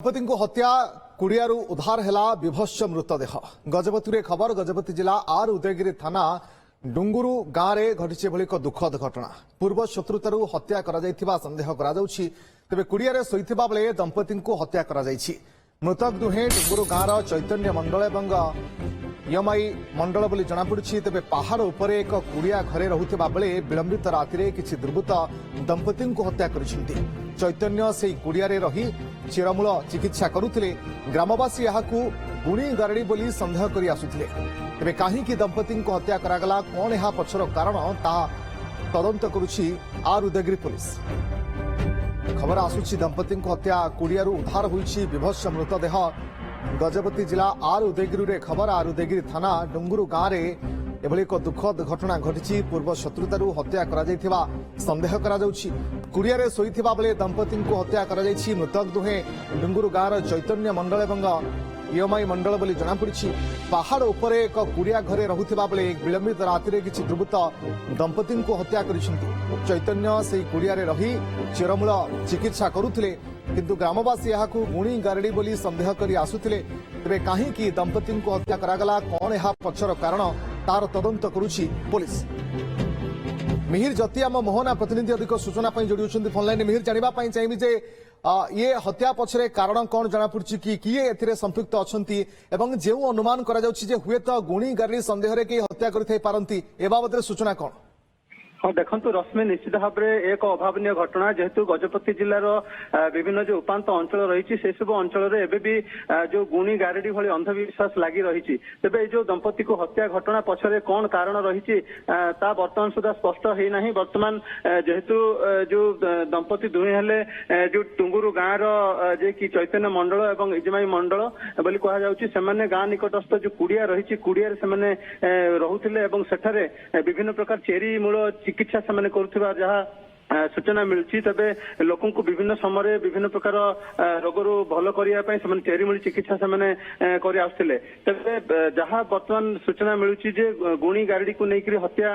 दंपति को हत्या कुड़ियारू उद्धार है विभत्स मृतदेह गजपति खबर गजपति जिला आर उदयगिरी थाना डुंगुरु गांव में घटी एक दुखद घटना पूर्व शत्रुतारू हत्या संदेह तेज कुड़िया शोता बेले दंपति को हत्या मृतक दुहे डुंगुरु गांव चैतन्य मंडल और यमाई मंडल बोली जनापड़ी तेज पहाड़ उपर एक कुड़िया घरे रुवा बेले विलंबित राति किसी दुर्बृत्त दंपति को हत्या कर चैतन्य से कुड़िया रही चेरमूल चिकित्सा करुले ग्रामवासी यहाँ गुणी गारड़ी बोली संदेह कर आसुले तेज कहीं दंपति को हत्या करागला कौन यह पछर कारण ता तदंत करुछि आर उदयगिरी पुलिस खबर आसुछि दंपति को हत्या कुड़ियारू उद्धार होइछि विभत्स मृतदेह गजपति जिला आर उदयगिरी खबर आर उदयगिरी थाना डुंगुरु गांव में एभली एक दुखद घटना घटी पूर्व शत्रुतारू हत्या करा संदेह कुड़िया शोता बेले दंपति को हत्या कर मृतक दुहे डुंगुरु गांव चैतन्य मंडल और ईएमआई मंडल बोली जनापड़ी पहाड़ उपर एक कुड़िया घरे रुवा बेले विलंबित राति किसी दुर्बृत्त दंपति को हत्या कर चैतन्य से कुड़िया रही चेरमूल चिकित्सा करुले किंतु ग्रामवासी यहाँ गुणी गारड़ी बोली संदेह कर आसुले तेज कहीं दंपति को हत्या करागला कौन यह पछर कारण तार तदंत करुछि पुलिस मिहिर जति आम मोहना प्रतिनिधि अधिक सूचना जोड़ी फोनलाइन मिहिर जाना चाहिए जे ये हत्या पछरे कारण कौन जनापड़ी कि किए एथिरे संपृक्त अछंती एवं जो अनुमान करा जाउछि जे हुए तो गुणी गारड़ी संदेह रे कि हत्या करिथै पारंती ए बाबत सूचना कौन हाँ देखु रश्मि निश्चित भाव में एक अभावन घटना जेहेतु गजपति जिलार विभिन्न जो उपात अंचल रही से सब अंचल भी जो गुणी गारेडी भली अंधविश्वास लगी रही तेज जो दंपति को हत्या घटना पछरे कौन कारण रही बर्तमान सुधा स्पष्ट होना बर्तमान जेहेतु जो दंपति दुहे हेले जो टुंगुरु गाँव रे कि चैतन्य मंडल और इजमाई मंडल बोली कहुचे गाँ निकटस्थ जो कुड़िया रही कुड़िया रुले सेठारे विभिन्न प्रकार चेरी मूल चिकित्सा से करुवा जहाँ सूचना मिलती तेज लोक विभिन्न समय विभिन्न प्रकार रोगरू भल करने चेरीमूली चिकित्सा से कर जहाँ बर्तमान सूचना मिलूँ जे गुणी गारड़ी को लेकर हत्या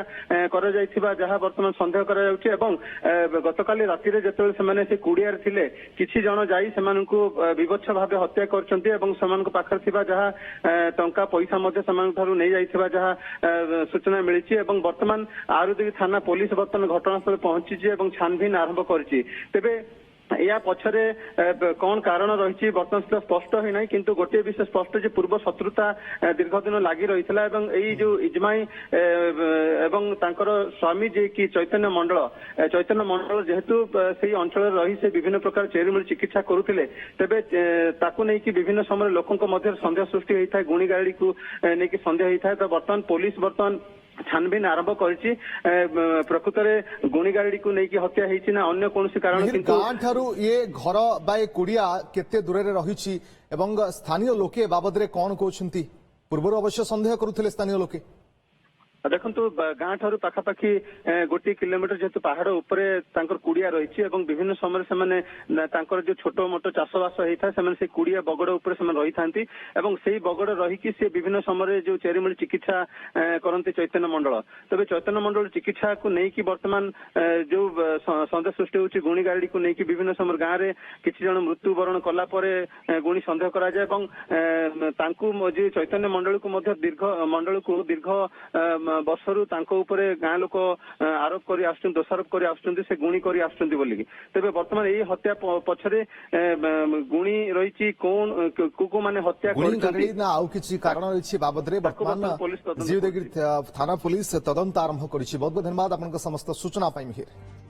कर जहाँ बर्तमान संदेह कर गतकाली राति से कुड़िया थे किसी जन जाई विभत्स भाव हत्या कर जहाँ टंका पैसा नहीं जाइथिबा जहाँ सूचना मिली बर्तमान आरुदेवी थाना पुलिस बर्तमान घटनास्थल पहुंची छानबीन आरंभ करिछि तेबे या पछरे कौन कारण रही बर्तमान सुधा स्पष्ट होना किंतु गोटे विषय स्पष्ट जे पूर्व शत्रुता दीर्घ दिन लगी रही जो इजमाई एवं तांकर स्वामी जे कि चैतन्य मंडल जेहेतु से अंचल रही से विभिन्न प्रकार चेरीमूली चिकित्सा करुले तेबे ताकू नहीं कि विभिन्न समय लोकों मध्य संदेह सृष्टि होता है गुणी गारड़ी को लेकिन संदेह होता है तो बर्तमान पुलिस बर्तमान छानबीन आरंभ करिछि प्रकृत में गुणी गारड़ी को लेकिन हत्या होती ना अन्य कौन कारण गाँ ठारू ये घर बा कुड़िया केते दूर रही स्थानीय लोके बाबद रे कौन कहते पूर्व अवश्य संदेह करुले स्थानीय लोके देखु गाँ ठारू पाखापाखि गोटे किलोमीटर जेहेतु पहाड़ उपरे कुड़िया रही विभिन्न समय से जो छोट मोट चाषबास होता है से कुड़िया बगड़ उपर रही था से बगड़ रही से विभिन्न समय जो चेरीमूली चिकित्सा करते चैतन्य मंडल तेज चैतन्य मंडल चिकित्सा को लेकिन बर्तमान जो संदेह सृष्टि होती गुणी गारड़ी को लेकिन विभिन्न समय गाँव में किसी जन मृत्युवरण कलापर गुणी संदेह कराए जो चैतन्य मंडल को दीर्घ वर्षरू गाँ लोक आरोप कर दोषारोप कर से गुणी कर तेज बर्तमान यही हत्या पछरे गुणी रही कौन को माने हत्या कारण रही बाबद थाना पुलिस तदंत आरंभ कर बहुत बहुत धन्यवाद आपन समस्त सूचना मिहिर।